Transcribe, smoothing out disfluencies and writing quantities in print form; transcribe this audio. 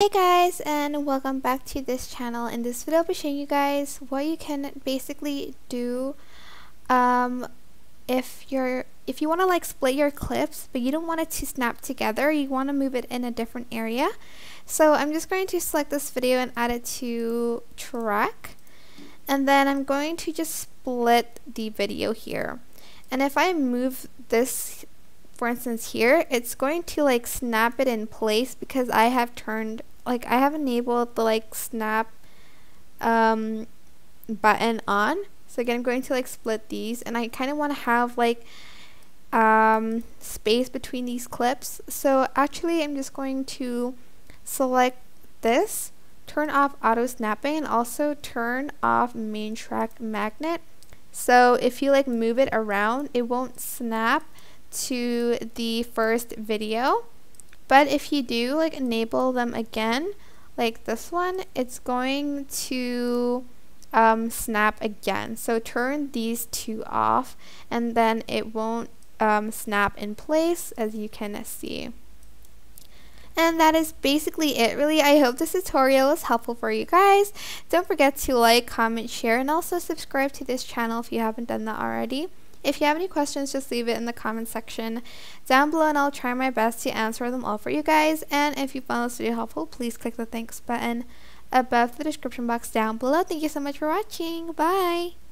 Hey guys, and welcome back to this channel. In this video I'll be showing you guys what you can basically do if you want to like split your clips but you don't want it to snap together, you want to move it in a different area. So I'm just going to select this video and add it to track, and then I'm going to just split the video here. And if I move this, for instance here, it's going to like snap it in place because I have enabled the like snap button on. So again, I'm going to like split these, and I kind of want to have like space between these clips. So actually I'm just going to select this, turn off auto snapping, and also turn off main track magnet. So if you like move it around, it won't snap to the first video, but if you do like enable them again, like this one, it's going to snap again. So turn these two off, and then it won't snap in place, as you can see. And that is basically it, really. I hope this tutorial was helpful for you guys. Don't forget to like, comment, share, and also subscribe to this channel if you haven't done that already. If you have any questions, just leave it in the comment section down below, and I'll try my best to answer them all for you guys. And if you found this video helpful, please click the thanks button above the description box down below. Thank you so much for watching. Bye!